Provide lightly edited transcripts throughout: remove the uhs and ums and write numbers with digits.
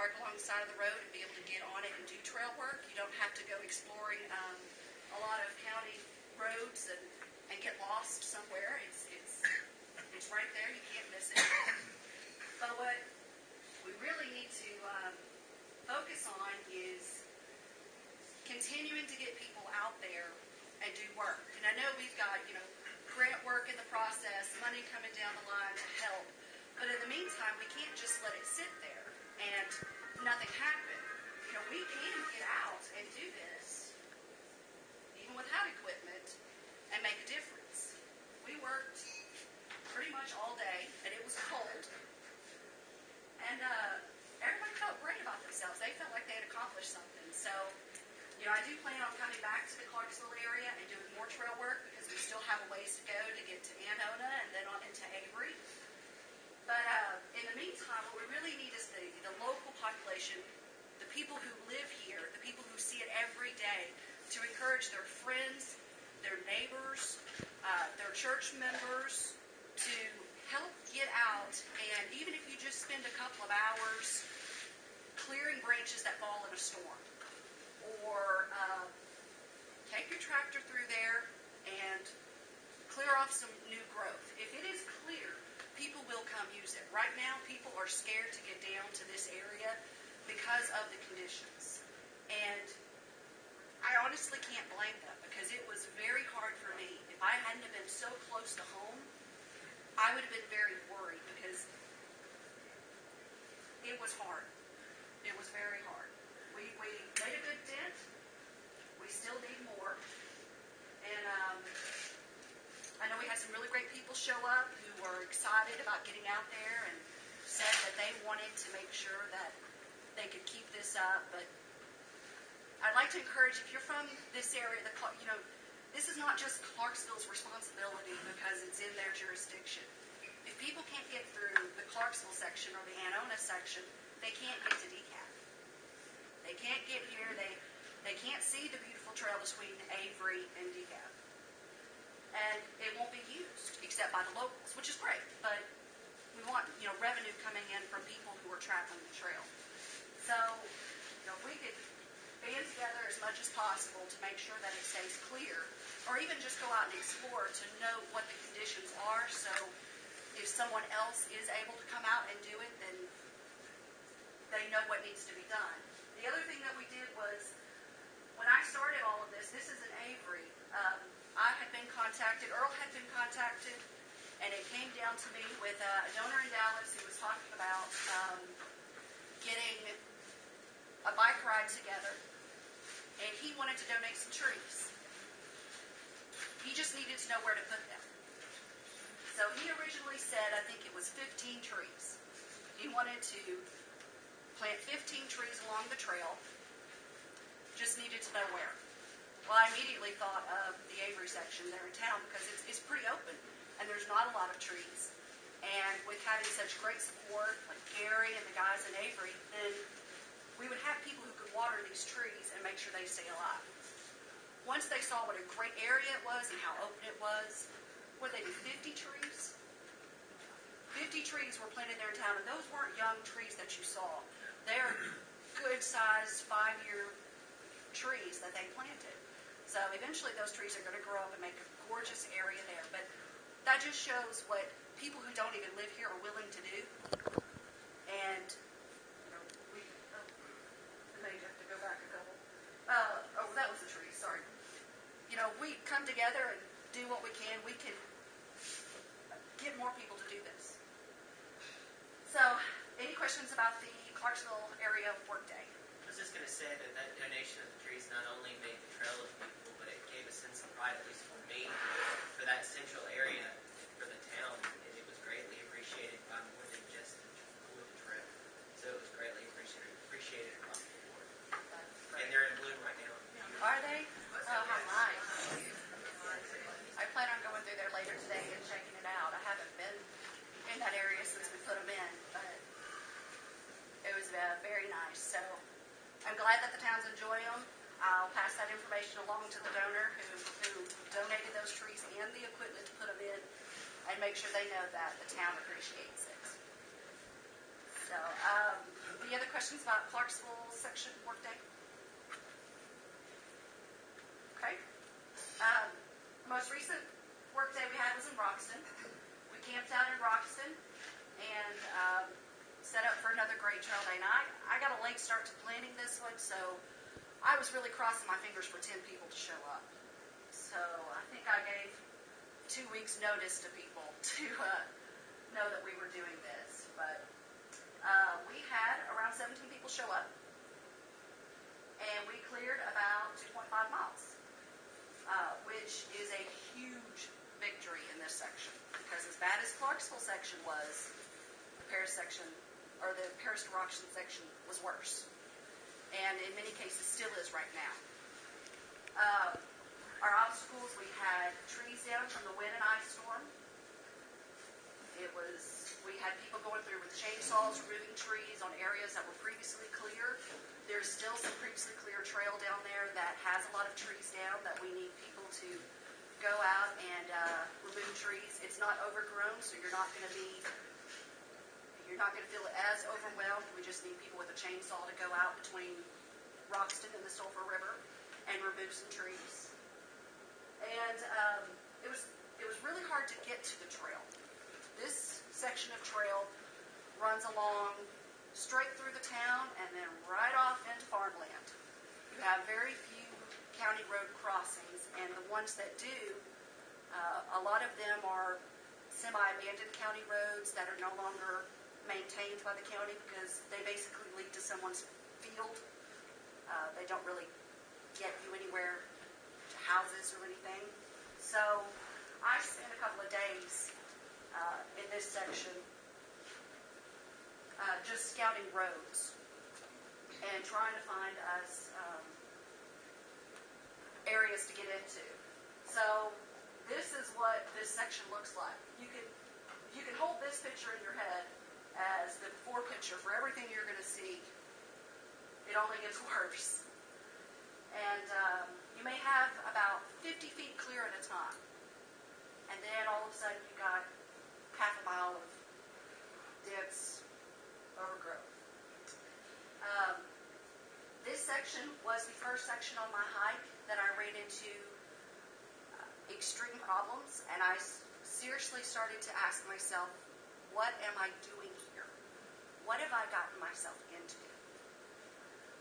park along the side of the road and be able to get on it and do trail work. You don't have to go exploring a lot of county roads and get lost somewhere. It's right there. You can't miss it. But what we really need to focus on is continuing to get people out there and do work. And I know we've got, grant work in the process, money coming down the line to help. But in the meantime, we can't just let it sit there and nothing happen. We can get out and do this, even without equipment, and make a difference. We worked pretty much all day, and it was cold. And everybody felt great about themselves. They felt like they had accomplished something. So, I do plan on coming back to the Clarksville area and doing more trail work because we still have a ways to go to get to Annona and then on into Avery. But in the meantime, what we really need is the local population, the people who live here, the people who see it every day, to encourage their friends, their neighbors, their church members to help get out. And even if you just spend a couple of hours clearing branches that fall in a storm, or take your tractor through there and clear off some new growth. If it is clear, people will come use it. Right now, people are scared to get down to this area because of the conditions. And I honestly can't blame them because it was very hard for me. If I hadn't have been so close to home, I would have been very worried because it was hard. It was very hard. We made a good dent. We still need more. And I know we had some really great people show up who were excited about getting out there and said that they wanted to make sure that they could keep this up. But I'd like to encourage, if you're from this area, this is not just Clarksville's responsibility because it's in their jurisdiction. If people can't get through the Clarksville section or the Annona section, they can't get to DeKalb. They can't get here. They can't see the beautiful trail between Avery and DeKalb. And it won't be used except by the locals, which is great. But we want, revenue coming in from people who are traveling the trail. So, if we could band together as much as possible to make sure that it stays clear, or even just go out and explore to know what the conditions are, so if someone else is able to come out and do it, then they know what needs to be done. The other thing that we did was, when I started all of this is in Avery, I had been contacted, Earl had been contacted, and it came down to me with a donor in Dallas who was talking about getting a bike ride together, and he wanted to donate some trees. He just needed to know where to put them. So he originally said, I think it was 15 trees. He wanted to plant 15 trees along the trail, just needed to know where. Well, I immediately thought of the Avery section there in town because it's pretty open and there's not a lot of trees. And with having such great support, like Gary and the guys in Avery, then we would have people who could water these trees and make sure they stay alive. Once they saw what a great area it was and how open it was, what they do, 50 trees? 50 trees were planted there in town, and those weren't young trees that you saw. They're good-sized 5-year trees that they planted. So eventually those trees are going to grow up and make a gorgeous area there. But that just shows what people who don't even live here are willing to do. And we may have to go back a couple. That was the trees, sorry. We come together and do what we can. We can get more people to do this. So, any questions about the Clarksville area workday? I was just going to say that donation of the trees not only made the trail look beautiful, but it gave a sense of pride, at least for me, for that central area, for the town. And it was greatly appreciated by more than just for the trail. So it was greatly appreciated across the board. And they're in bloom right now. Are they? Oh, how nice. I plan on going through there later today and checking it out. I haven't been in that area since we put them in, but it was very nice. So I'm glad that the town's enjoying them. I'll pass that information along to the donor who donated those trees and the equipment to put them in, and make sure they know that the town appreciates it. So the other question questions about Clarksville section workday? Okay. Most recent workday we had was in Roxton. We camped out in Roxton and set up for another great trail day. Now, I got a late start to planning this one, so I was really crossing my fingers for 10 people to show up. So I think I gave 2 weeks notice to people to know that we were doing this. But we had around 17 people show up, and we cleared about 2.5 miles, which is a huge victory in this section, because as bad as Clarksville section was, the Paris section, or the Paris to Roxton section, was worse, and in many cases still is right now. Our obstacles, we had trees down from the wind and ice storm. We had people going through with chainsaws, removing trees on areas that were previously clear. There's still some previously clear trail down there that has a lot of trees down that we need people to go out and remove trees. It's not overgrown, so you're not going to feel as overwhelmed. We just need people with a chainsaw to go out between Roxton and the Sulphur River and remove some trees. And it was really hard to get to the trail. This section of trail runs along straight through the town and then right off into farmland. You have very few county road crossings, and the ones that do, a lot of them are semi-abandoned county roads that are no longer maintained by the county because they basically lead to someone's field. They don't really get you anywhere to houses or anything. So I spent a couple of days in this section just scouting roads and trying to find us areas to get into. So this is what this section looks like. You can hold this picture in your head as the before picture for everything you're going to see. It only gets worse. And you may have about 50 feet clear at a time. And then all of a sudden you got half a mile of dense overgrowth. This section was the first section on my hike that I ran into extreme problems, and I seriously started to ask myself, what am I doing here? What have I gotten myself into?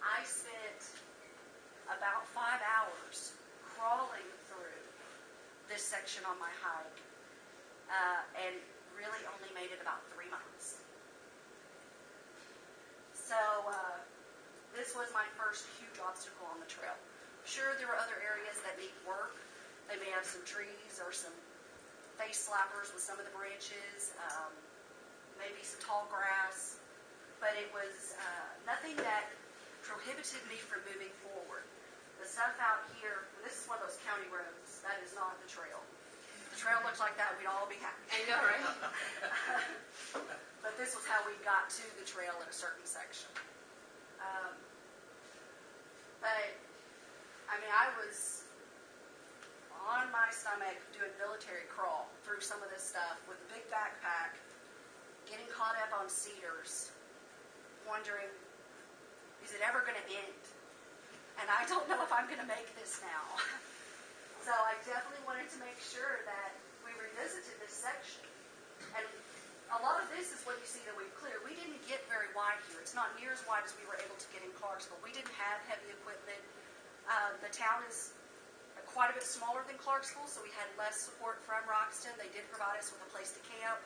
I spent about 5 hours crawling through this section on my hike, and really only made it about 3 miles. So this was my first huge obstacle on the trail. Sure, there were other areas that need work. They may have some trees or some face slappers with some of the branches, maybe some tall grass, but it was nothing that prohibited me from moving forward. The stuff out here, this is one of those county roads. That is not the trail. If the trail looks like that, we'd all be happy. I know, right? But this was how we got to the trail in a certain section. But, I mean, I was on my stomach doing military crawl through some of this stuff with a big backpack, getting caught up on cedars, wondering, is it ever going to end? And I don't know if I'm going to make this now. So I definitely wanted to make sure that we revisited this section. And a lot of this is what you see that we've cleared. We didn't get very wide here. It's not near as wide as we were able to get in Clarksville. We didn't have heavy equipment. The town is quite a bit smaller than Clarksville, so we had less support from Roxton. They did provide us with a place to camp.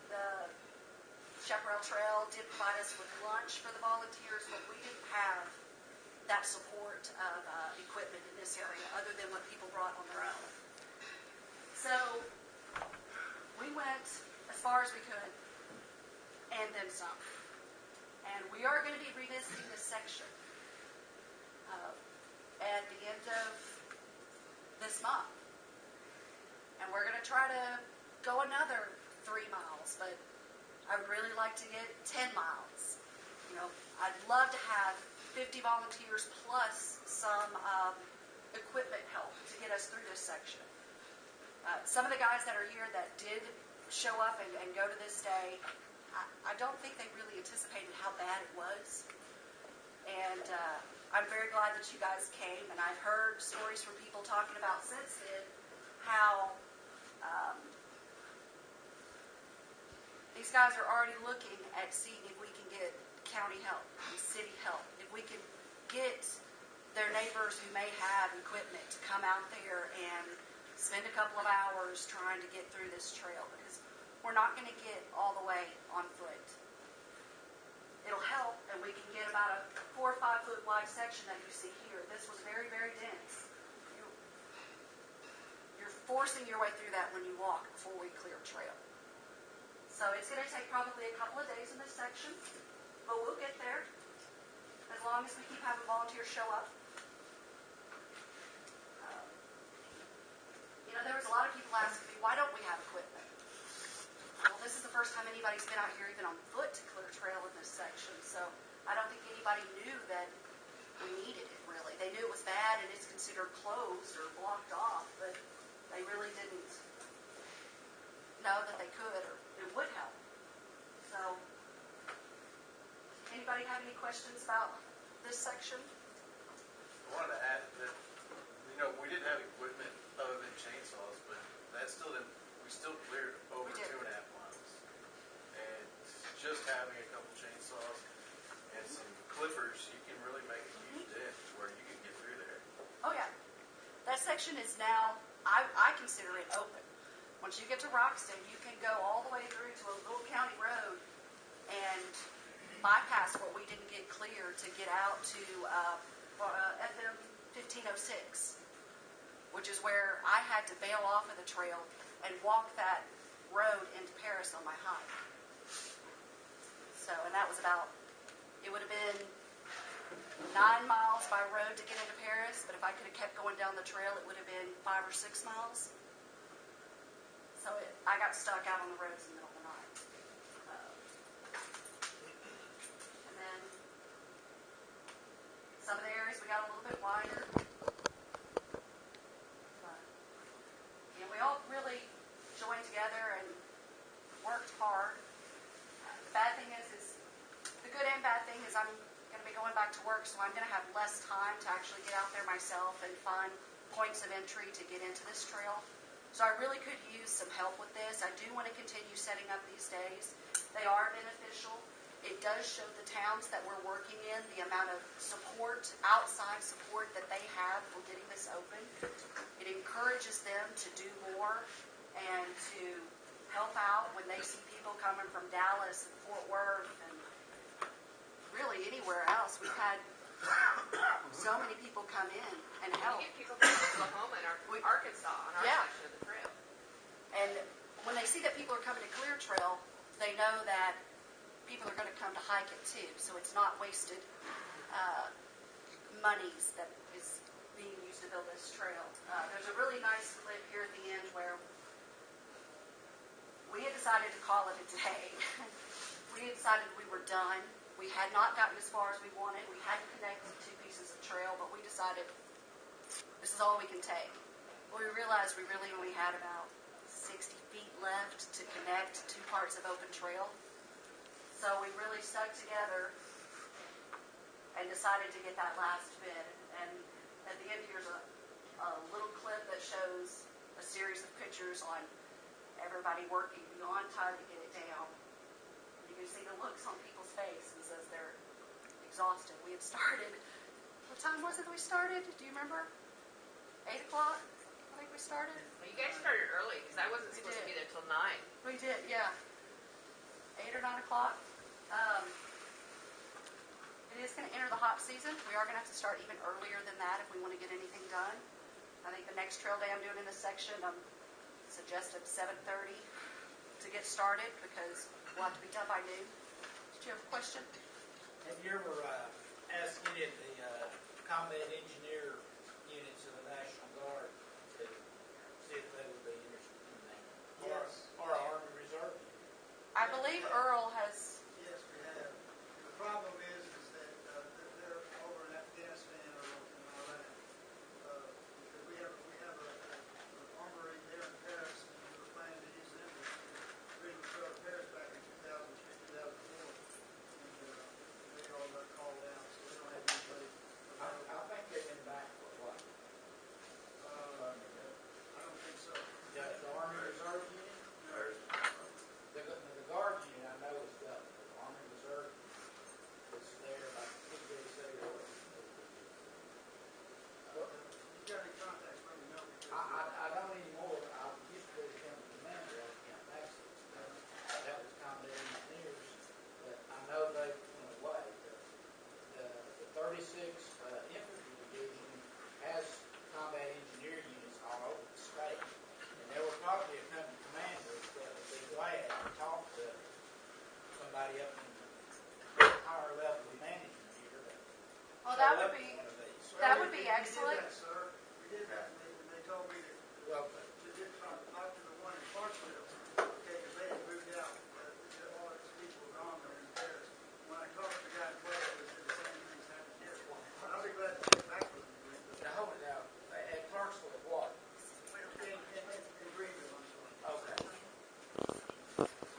The Chaparral Trail did provide us with lunch for the volunteers, but we didn't have that support of equipment in this area other than what people brought on their own. So we went as far as we could and then some. And we are going to be revisiting this section at the end of this month. And we're going to try to go another 3 miles, but I would really like to get 10 miles. You know, I'd love to have 50 volunteers plus some equipment help to get us through this section. Some of the guys that are here that did show up and go to this day, I don't think they really anticipated how bad it was. And I'm very glad that you guys came, and I've heard stories from people talking about since then how these guys are already looking at seeing if we can get county help and city help, if we can get their neighbors who may have equipment to come out there and spend a couple of hours trying to get through this trail, because we're not going to get all the way on foot. It'll help, and we can get about a 4 or 5 foot wide section that you see here. This was very, very dense. You're forcing your way through that when you walk before we clear trail. So it's going to take probably a couple of days in this section, but we'll get there as long as we keep having volunteers show up. There was a lot of people asking me, why don't we have equipment? Well, this is the first time anybody's been out here even on foot to clear trail in this section, so I don't think anybody knew that we needed it, really. They knew it was bad and it's considered closed or blocked off, but they really didn't know that they could or it would help. So, anybody have any questions about this section? I wanted to add that, we didn't have equipment other than chainsaws, but we still cleared over 2.5 miles. And just having a couple chainsaws and some clippers, you can really make a huge dent where you can get through there. Oh yeah. That section is now, I consider it open. Once you get to Roxton, you can go all the way through to a little county road and bypass what we didn't get cleared to get out to FM 1506, which is where I had to bail off of the trail and walk that road into Paris on my hike. So, and that was it would have been 9 miles by road to get into Paris, but if I could have kept going down the trail, it would have been 5 or 6 miles. So I got stuck out on the roads in the middle of the night. And then some of the areas we got a little bit wider. And we all really joined together and worked hard. The bad thing is the good and bad thing is I'm going to be going back to work, so I'm going to have less time to actually get out there myself and find points of entry to get into this trail. So I really could use some help with this. I do want to continue setting up these days. They are beneficial. It does show the towns that we're working in the amount of support, outside support that they have for getting this open. It encourages them to do more and to help out when they see people coming from Dallas and Fort Worth and really anywhere else. We've had so many people come in and help. We get people from Oklahoma and Arkansas on our section of the trail. And when they see that people are coming to Clear Trail, they know that people are going to come to hike it too. So it's not wasted monies that is being used to build this trail. There's a really nice clip here at the end where we had decided to call it a day. We had decided we were done. We had not gotten as far as we wanted. We hadn't connected 2 pieces of trail, but we decided this is all we can take. Well, we realized we really only had about 60 feet left to connect 2 parts of open trail. So we really stuck together and decided to get that last bit. And at the end, here's a little clip that shows a series of pictures on everybody working beyond time to get it down. You can see the looks on people's faces as they're exhausted. We had started, what time was it that we started? Do you remember? 8 o'clock, I think we started. Well, you guys started early because I wasn't supposed to be there till 9. We did, yeah. 8 or 9 o'clock. It is going to enter the hot season. We are going to have to start even earlier than that if we want to get anything done. I think the next trail day I'm doing in this section, I'm suggested 7:30 to get started because we'll have to be done by noon. Did you have a question? Have you ever asked any of the combat engineer units of the National Guard to see if they would be interested in that? Yes. Or Army Reserve? I believe Earl has. Yes, we have. The problem is that they're over in Afghanistan or in Iraq. Because we have an armory there in Paris, and we were planning to use them to bring the trail to Paris back in 2015. somebody up in higher level of management here to Well, show that up would to be, one of these. that would be excellent. We did that, sir. We did that, and they told me that, Well, to get talk to the one in Clarksville, okay, because they had moved out. All of these people were gone there in Paris. When I talked to the guy in Clarksville, he said the same things happened here. I'll be glad to get back with him again. now hold it now. At Clarksville, what? In Greenville, I'm sorry. Okay.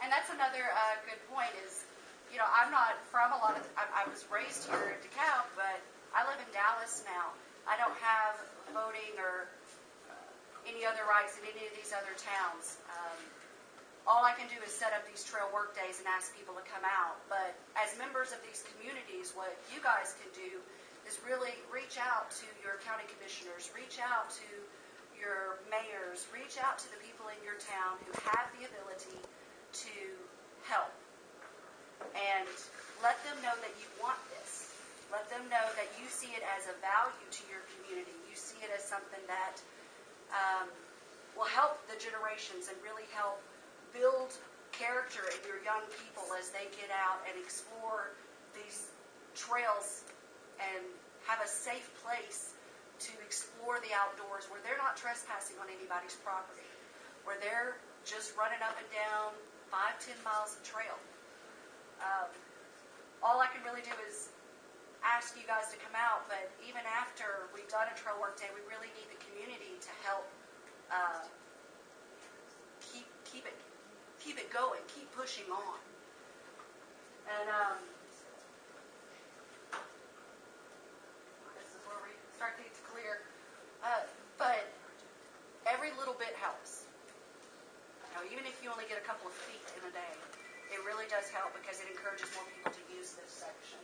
And that's another good point is, you know, I'm not from a lot of, I was raised here in DeKalb, but I live in Dallas now. I don't have voting or any other rights in any of these other towns. All I can do is set up these trail work days and ask people to come out. But as members of these communities, what you guys can do is really reach out to your county commissioners, reach out to your mayors, reach out to the people in your town who have the ability to help. And let them know that you want this. Let them know that you see it as a value to your community. You see it as something that will help the generations and really help build character in your young people as they get out and explore these trails and have a safe place to explore the outdoors where they're not trespassing on anybody's property, where they're just running up and down 5-10 miles of trail. All I can really do is ask you guys to come out, but even after we've done a trail work day, we really need the community to help keep it going, keep pushing on. And this is where we start to get clear. But every little bit helps. You know, even if you only get a couple of feet in a day, it really does help because it encourages more people to use this section.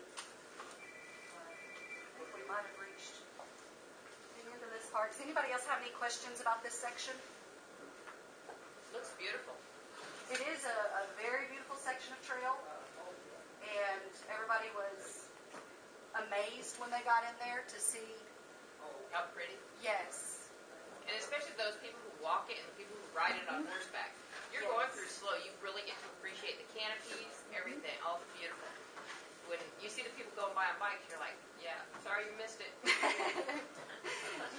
I think we might have reached the end of this part. Does anybody else have any questions about this section? Looks beautiful. It is a very beautiful section of trail, and everybody was amazed when they got in there to see. How pretty. Yes. And especially those people who walk it and the people who ride it on horseback. You're going through slow. You really get to appreciate the canopies, everything. Oh, it's beautiful. When you see the people going by on bikes, you're like, yeah, sorry you missed it.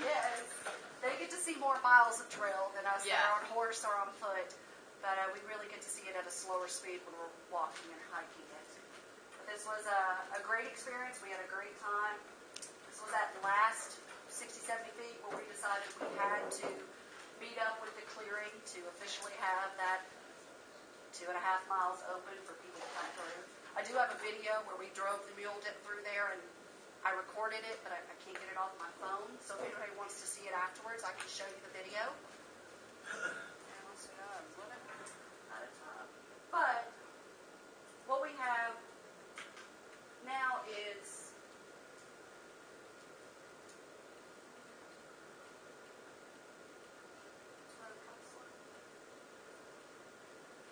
Yes. They get to see more miles of trail than us that Yeah. are on horse or on foot, but we really get to see it at a slower speed when we're walking and hiking it. But this was a great experience. We had a great time. This was that last 60, 70 feet where we decided we had to meet up with the clearing to officially have that 2.5 miles open for people to come through. I do have a video where we drove the mule dip through there, and I recorded it, but I can't get it off my phone. So if anybody wants to see it afterwards, I can show you the video. And let's see, I'm running out of time. But what we have now is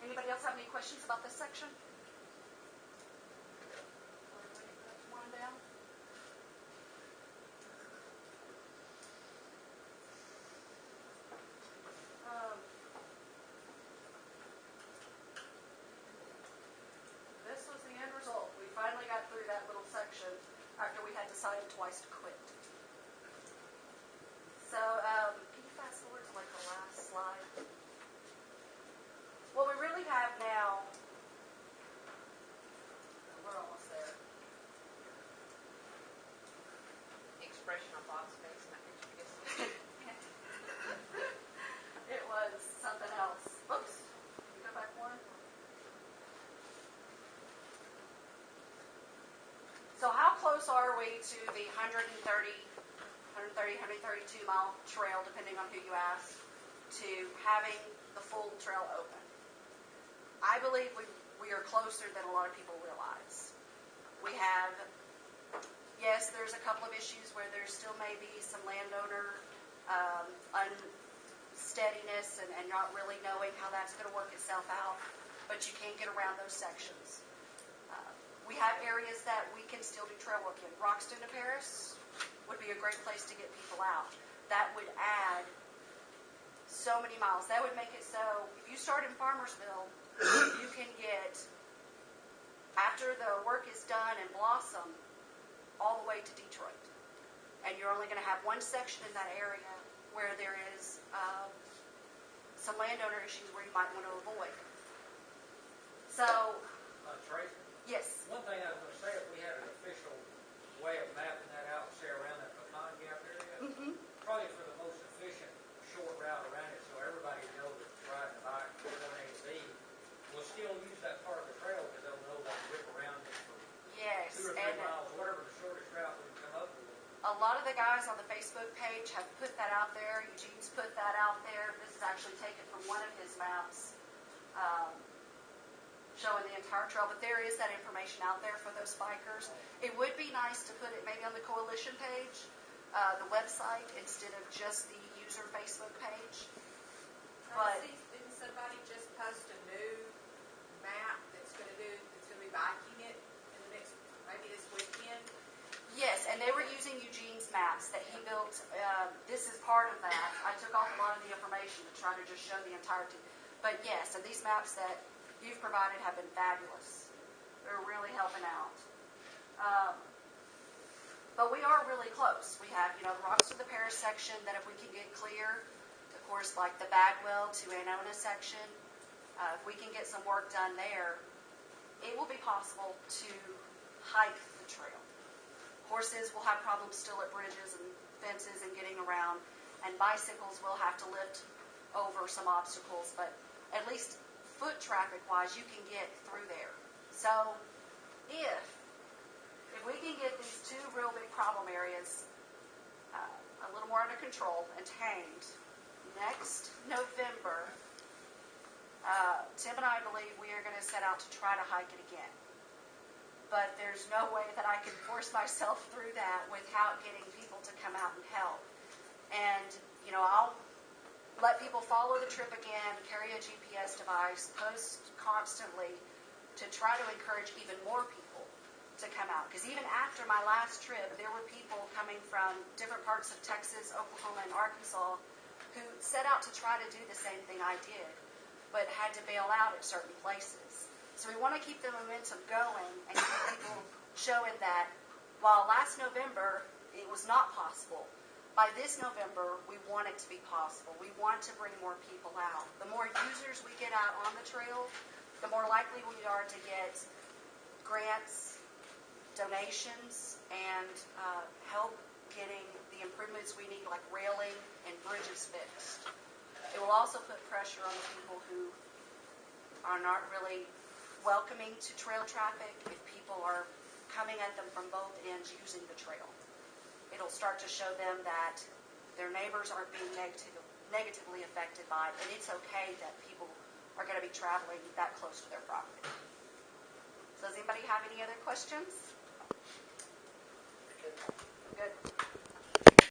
anybody else have any questions about this section? One down. This was the end result. We finally got through that little section after we had decided twice to quit. So, can you fast forward to like the last slide? What we really have now, we're almost there. The expression on Bob's face in that picture, you guys. It was something else. Oops. Can you go back one? So how close are we to the 132 mile trail, depending on who you ask, to having the full trail open? I believe we are closer than a lot of people realize. We have, yes, there's a couple of issues where there still may be some landowner unsteadiness and not really knowing how that's going to work itself out, but you can't get around those sections. We have areas that we can still do trail work in. Roxton to Paris would be a great place to get people out. That would add so many miles. That would make it so if you start in Farmersville, you can get after the work is done in Blossom, all the way to Detroit. And you're only going to have one section in that area where there is some landowner issues where you might want to avoid. So, Tracy, yes. one thing I was gonna say, if we had an official way of mapping that out, say around that pecan gap area, probably for the most efficient short route around it, so everybody knows that riding a bike from point A to B, will still use that part of the trail, because they'll know they'll whip around it for Yes, 2 or 3 and miles, whatever the shortest route we can come up with. a lot of the guys on the Facebook page have put that out there. Eugene's put that out there. This is actually taken from one of his maps showing the entire trail, but there is that information out there for those bikers. It would be nice to put it maybe on the coalition page, the website, instead of just the user Facebook page. But Didn't somebody just post a new map that's gonna be biking it in the next, maybe this weekend? yes, and they were using Eugene's maps that he built. This is part of that. I took off a lot of the information to try to just show the entirety. But yes, and these maps that you've provided have been fabulous. They're really helping out. But we are really close. We have, the Rocks to the Parish section that if we can get clear, of course, like the Bagwell to Annona section, if we can get some work done there, it will be possible to hike the trail. Horses will have problems still at bridges and fences and getting around, and bicycles will have to lift over some obstacles, but at least foot traffic wise, you can get through there. So if we can get these 2 real big problem areas a little more under control and tamed, next November, Tim and I believe we are going to set out to try to hike it again. But there's no way that I can force myself through that without getting people to come out and help. And, I'll let people follow the trip again, carry a GPS device, post constantly to try to encourage even more people to come out. Because even after my last trip, there were people coming from different parts of Texas, Oklahoma, and Arkansas who set out to try to do the same thing I did, but had to bail out at certain places. So we want to keep the momentum going and keep people showing that while last November it was not possible, by this November we want it to be possible. We want to bring more people out. The more users we get out on the trail, the more likely we are to get grants, donations, and help getting the improvements we need, like railing and bridges fixed. It will also put pressure on the people who are not really welcoming to trail traffic if people are coming at them from both ends using the trail. It'll start to show them that their neighbors aren't being negatively affected by it, and it's okay that people are going to be traveling that close to their property. So does anybody have any other questions? Good.